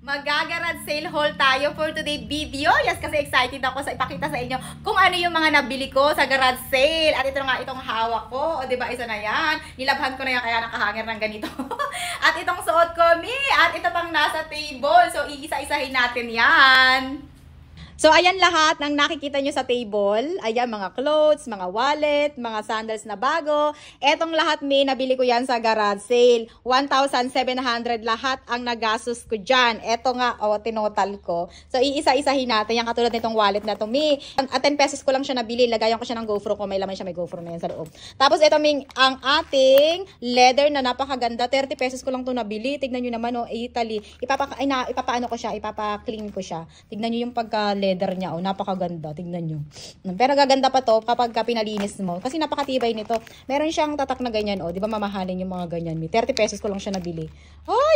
Magagarage sale haul tayo for today video. Yes, kasi excited ako sa ipakita sa inyo kung ano yung mga nabili ko sa garage sale. At ito nga itong hawak ko. O diba, isa na yan. Nilabhan ko na yan kaya nakahanger ng ganito. At itong suot ko, at ito pang nasa table. So, iisa-isahin natin yan. So, ayan lahat ng nakikita nyo sa table. Ayan, mga clothes, mga wallet, mga sandals na bago. Etong lahat, nabili ko yan sa garage sale. 1,700 lahat ang nagastos ko dyan. Eto nga, tinotal ko. So, iisa-isahin natin. Yung katulad nitong wallet na to, At 10 pesos ko lang siya nabili. Lagayan ko siya ng GoPro ko. May laman siya, may GoPro na yan sa loob. Tapos, ito, ang ating leather na napakaganda. 30 pesos ko lang to nabili. Tignan nyo naman, Italy. Ipapaano ko siya, ipapa-clean ko siya. Tignan nyo yung pagka-leather niya, napakaganda, tignan nyo. Pero gaganda pa to kapag pinalinis mo kasi napakatibay nito. Meron siyang tatak na ganyan, di ba mamahalin yung mga ganyan, 30 pesos ko lang siya nabili.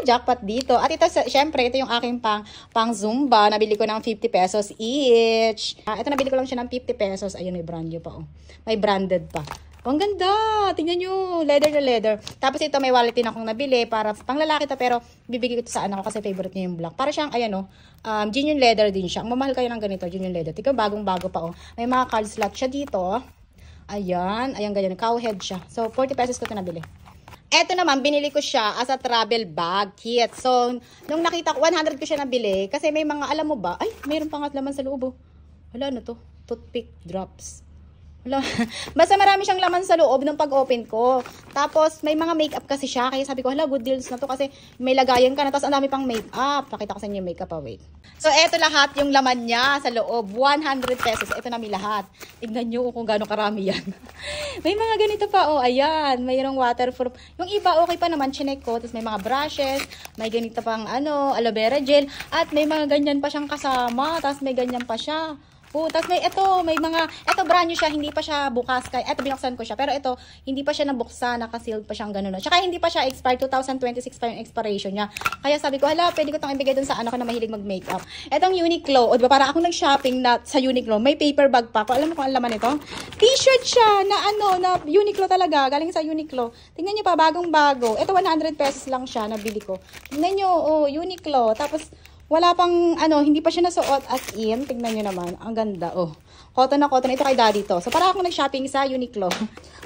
Jackpot dito. At ito, syempre, ito yung aking pang Zumba, nabili ko ng 50 pesos each. Ito nabili ko lang siya ng 50 pesos. Ayun, may brand new pa, may branded pa. Ang ganda! Tingnan nyo, leather na leather. Tapos ito, may wallet din akong nabili para pang lalaki to, pero bibigay ko ito sa anak ko kasi favorite niya yung black. Para siyang, genuine leather din siya. Ang mamahal kayo ng ganito, genuine leather. Tingnan, bagong-bago pa, May mga card slot siya dito, Ayan, ganyan, cow head siya. So, 40 pesos ko ito nabili. Eto naman, binili ko siya as a travel bag kit. So, nung nakita ko, 100 ko siya nabili. Kasi may mga, alam mo ba, mayroon pang laman sa loob, Wala, ano to? Toothpick drops. Basta marami siyang laman sa loob ng pag-open ko. Tapos, may mga makeup kasi siya. Kaya sabi ko, good deals na to kasi may lagayan ka na. Tapos, ang dami pang makeup. Pakita ko sa inyo yung makeup, wait. So, eto lahat yung laman niya sa loob. 100 pesos. Eto na lahat. Tignan nyo kung gaano karami yan. May mga ganito pa, ayan. Mayroong waterproof. Yung iba, okay pa naman, chinek ko. Tapos, may mga brushes. May ganito pang, aloe vera gel. At may mga ganyan pa siyang kasama. Tapos, may ganyan pa siya. Tapos ito brand new siya, hindi pa siya bukas. Ito binuksan ko siya, pero ito, hindi pa siya nabuksan, naka-sealed pa siyang ganun. Tsaka hindi pa siya expired, 2026 pa yung expiration niya. Kaya sabi ko, pwede ko itong ibigay dun sa ko na mahilig mag-makeup. Itong Uniqlo, diba, para ako nag-shopping na sa Uniqlo, may paper bag pa. Alam mo kung ang laman ito? T-shirt siya na Uniqlo talaga, galing sa Uniqlo. Tingnan niyo pa, bagong-bago. Ito 100 pesos lang siya, nabili ko. Tingnan niyo, Uniqlo. Tapos, wala pang, hindi pa siya nasuot as in. Tignan nyo naman. Ang ganda, Cotton na cotton. Ito kay daddy to. So, para ako nag-shopping sa Uniqlo.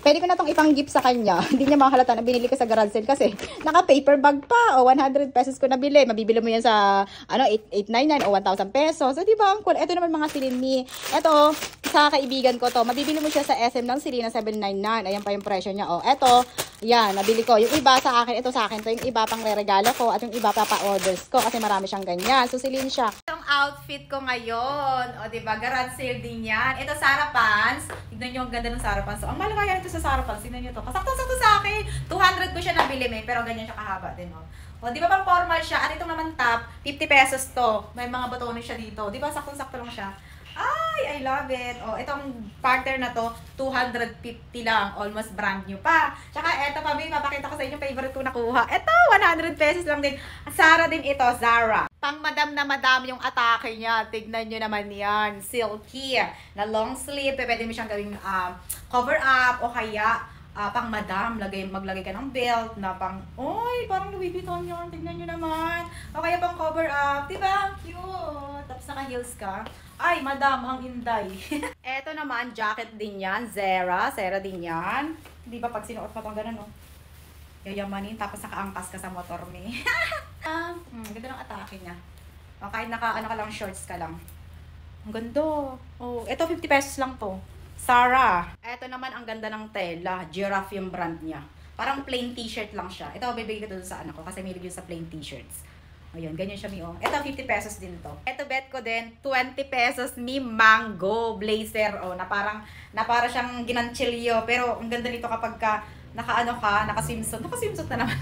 Pwede ko na itong ipang-gift sa kanya. Hindi niya mahalata na binili ko sa garage sale kasi naka-paper bag pa. 100 pesos ko nabili. Mabibili mo yan sa, 899 o 1,000 pesos. So, di ba, ang cool. Ito naman mga silini. Ito, sa kaibigan ko to. Mabibili mo siya sa SM ng Silina 799. Ayan pa yung presyo niya, Ito, yan, nabili ko. Yung iba sa akin, ito sa akin to. Yung iba pang re-regalo ko at yung iba papa-orders ko kasi marami siyang ganyan. So, silin siya. Itong outfit ko ngayon, diba, garage sale din yan. Ito, Sarah Pants. Tignan nyo ang ganda ng Sarah Pants. So, ang mahal kaya ito sa Sarah Pants. Tignan nyo to. Kasakto-sakto sa akin. 200 ko siya nabili, pero ganyan siya kahaba din, di ba pang formal siya? At itong naman top, 50 pesos to. May mga botones siya dito. Di ba, sakto-sakto lang siya. I love it. Itong partner na to, 250 lang. Almost brand new pa. Tsaka, eto pa, mapakita ko sa inyo favorite ko nakuha. Ito, 100 pesos lang din. Zara din ito, Zara. Pang madam na madam yung atake niya. Tignan nyo naman yan. Silky. Na long sleeve. Pwede mo siyang gawing cover up o kaya pang madam. Maglagay ka ng belt na pang, parang Louis Vuitton yun. Tignan nyo naman. O kaya pang cover up. Diba? Cute. Tapos naka-heels ka. Madam, ang inday. Eto naman, jacket din yan. Zara din yan. Di ba pag sinuot mo itong ganun, yayamanin, tapos nakaangkas ka sa motor, ganda ng atake niya. Kahit ka lang, shorts ka lang. Ang ganda. Eto 50 pesos lang to. Zara. Eto naman, ang ganda ng tela. Giraffe yung brand niya. Parang plain t-shirt lang siya. Ito, bibigay ko doon sa anak ko kasi may review sa plain t-shirts. Ayun, ganyan siya, Ito, 50 pesos din to. Ito, bet ko din, 20 pesos, mango blazer. Na para siyang ginanchilyo. Pero, ang ganda nito kapag naka-swimsuit. Naka-swimsuit na naman.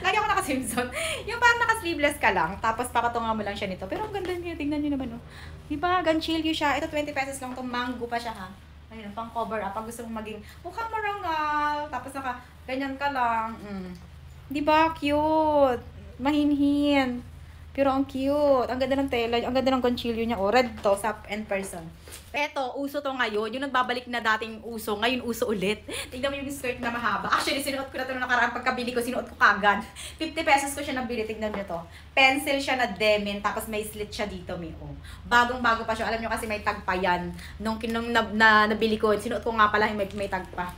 Lagi ako naka-swimsuit. Yung parang naka-sleeveless ka lang, tapos papatungan mo lang siya nito. Pero, ang ganda niya, tingnan niyo naman, Diba, ganchilyo siya. Ito, 20 pesos lang to, mango pa siya, Ayun, pang cover up. Pag gusto mong maging mukhang marangal, tapos ganyan ka lang. Diba, cute. Mahinhin. Pero ang cute. Ang ganda ng tela. Ang ganda ng concealer niya. Oh, red to sa in person. Eto, uso to ngayon. Yung nagbabalik na dating uso. Ngayon, uso ulit. Tignan mo yung skirt na mahaba. Actually, sinuot ko na ito nung nakaraan. Pagkabili ko, sinuot ko kagad. 50 pesos ko siya nabili. Tignan nyo to. Pencil siya na denim. Tapos may slit siya dito, may oh. Bagong-bago pa siya. Alam nyo kasi may tag pa yan. Nung nabili ko, sinuot ko nga pala may tag pa.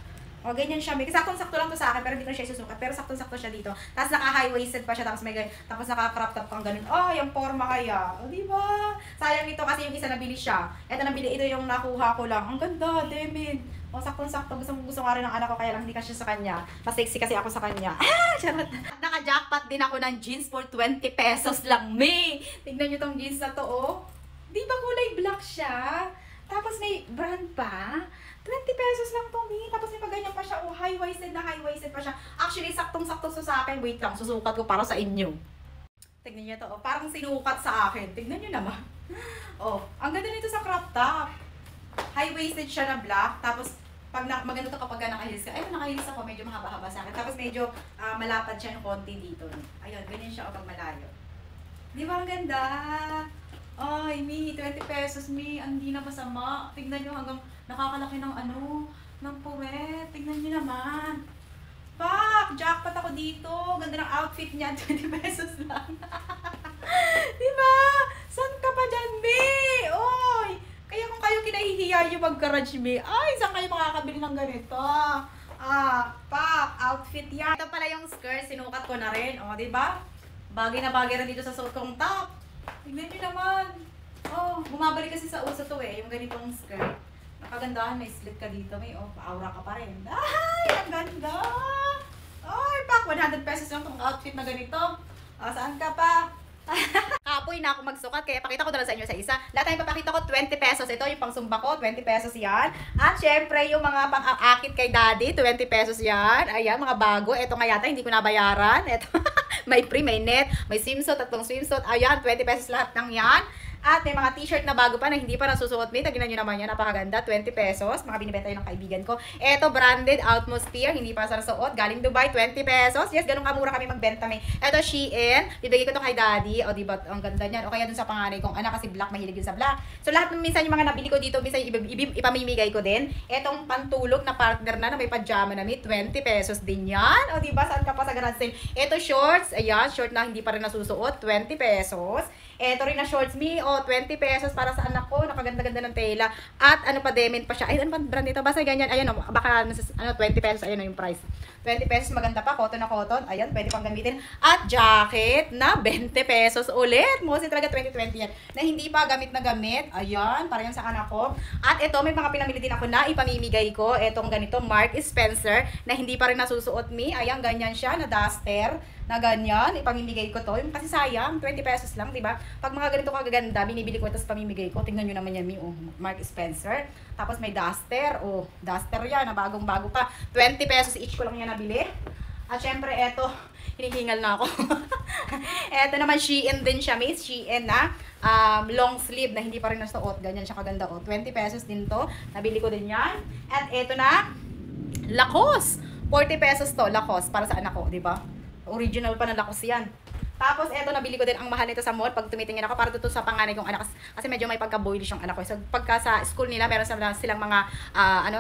O, ganyan siya. May saktong-sakto lang to sa akin, pero hindi ko siya isusukat. Pero saktong-sakto siya dito. Tapos naka-high-waisted pa siya, tapos tapos naka-crop top pang ganun. Oh, yung forma kaya. O, diba? Sayang nito kasi yung isa nabili siya. Ito yung nakuha ko lang. Ang ganda, Demin. O, saktong-sakto. Gusto nga rin ng anak ko, kaya lang hindi kasi sa kanya. Mas sexy kasi ako sa kanya. Charot. Naka-jackpot din ako ng jeans for 20 pesos lang, May. Tignan nyo tong jeans na to, oh. Di ba kulay black siya? Tapos may brand pa. 20 pesos lang to, Mi. Tapos may paganyan pa siya. Oh, high-waisted pa siya. Actually, saktong-sakto sa akin. Wait lang, susukat ko para sa inyo. Tignan niyo to. Oh, parang sinukat sa akin. Tignan niyo naman. Oh, ang ganda nito sa crop top. High-waisted siya na black. Tapos, maganda to kapag naka-heels ka. Ayun, naka-heels ako. Medyo mahaba-haba sa akin. Tapos, medyo malapad siya ng konti dito. Ayun, ganyan siya kapag malayo. Di ba ang ganda? Ay, Mi, 20 pesos, Mi. Hindi na masama. Tignan nyo hanggang nakakalaki ng ng puwet. Tignan nyo naman. Pak! Jackpot ako dito. Ganda ng outfit niya. 20 pesos lang. Diba? Saan ka pa dyan, Mi? Oy! Kaya kung kayo kinahihiya yung mag-garage, Mi, ay, saan kayo makakabili ng ganito? Pak! Outfit yan. Ito pala yung skirt. Sinukat ko na rin. O, diba? Bagay na bagay rin dito sa suot kong top. Tignan nyo naman. Oh, bumabalik kasi sa uso to eh. Yung ganitong skirt. Nakagandahan, may slit ka dito. May aura ka pa rin. Ay, ang ganda! Ay, pak, 100 pesos lang tong outfit na ganito. Saan ka pa? Kapoy na ako magsukat, kaya pakita ko na lang sa inyo sa isa. Lahat ay papakita ko 20 pesos. Ito yung pangsumba ko, 20 pesos yan. At syempre, yung mga pang-akit kay daddy, 20 pesos yan. Ayan, mga bago. Ito nga yata, hindi ko nabayaran. Ito, may free, may net, may swimsuit, tatlong swimsuit. Ayan, 20 pesos lahat ng yan. At may mga t-shirt na bago pa na hindi pa nasusuot. May taginan nyo naman yan. Napakaganda. 20 pesos. Mga binibenta yun ng kaibigan ko. Ito, branded Atmosphere. Hindi pa sa suot. Galing Dubai. 20 pesos. Yes, ganun kamura kami magbenta. May. Ito, Shein. Bibigay ko to kay daddy. O, diba? Ang ganda niyan. O kaya dun sa panganay kong anak kasi black. Mahilig yun sa black. So, lahat ng minsan yung mga nabili ko dito, minsan ipamimigay ko din. Etong pantulog na partner na may pajama na may 20 pesos din yan. O, diba? Saan ka pa sa garage sale? Ito, shorts. Ayan, short na hindi pa rin nasusuot. 20 pesos. Ito rin na shorts, Mi. O, 20 pesos para sa anak ko. Nakaganda-ganda ng tela. At ano pa, Demin pa siya. Ay, ano pa brand nito? Basta ganyan. Ayan, o, baka 20 pesos. Ayan o yung price. 20 pesos, maganda pa. Cotton na cotton. Ayan, pwede pang gamitin. At jacket na 20 pesos ulit. Mostly talaga 2020 yan. Na hindi pa gamit na gamit. Ayan, para yan sa anak ko. At ito, may mga pinamili din ako na ipamimigay ko. Etong ganito, Mark Spencer, na hindi pa rin nasusuot, Mi. Ayan, ganyan siya, na duster. Na ganyan, ipamimigay ko to. Kasi sayang, 20 pesos lang, diba? Pag mga ganito kagaganda, binibili ko, tapos pamimigay ko. Tingnan nyo naman yan, Mi. Oh, Mark Spencer. Tapos may duster. Oh, duster yan, na bagong-bago pa. 20 pesos each ko lang yan nabili. At syempre, eto, hinihingal na ako. Eto naman, Shein din siya, Miss. Shein na long sleeve na hindi pa rin nasuot. Ganyan siya kaganda. Oh, 20 pesos din to. Nabili ko din yan. At eto na, Lacoste. 40 pesos to, Lacoste, para sa anak ko, diba? Original pa na Lacoste yan. Tapos, eto, nabili ko din ang mahal nito sa mall. Pag tumitingin ako, para dito sa panganay kong anak. Kasi medyo may pagka-boyish yung anak ko. So, pagka sa school nila, meron silang mga,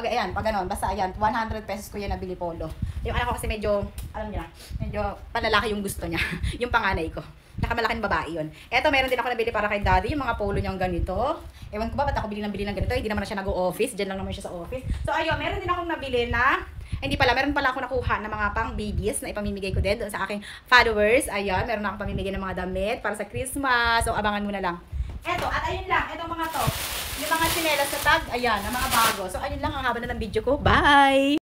ayan, pag ganon. Basta, ayan, 100 pesos ko yan nabili polo. Yung anak ko kasi medyo, alam niya, medyo panlalaki yung gusto niya. Yung panganay ko. Nakamalaking babae yun. Eto, meron din ako nabili para kay daddy, yung mga polo niyang ganito. Ewan ko ba, ba't ako bili ng ganito? Hindi naman na siya nag-o-office. Diyan lang naman siya sa office. So, ayun, meron din akong nabili na, meron pala ako nakuha ng mga pang babies na ipamimigay ko din doon sa aking followers. Ayan, meron na akong pamimigay ng mga damit para sa Christmas. So, abangan mo na lang. Eto, at ayun lang, etong mga to. Yung mga chinelas sa tag, ayan, na mga bago. So, ayun lang, ang haba na ng video ko. Bye!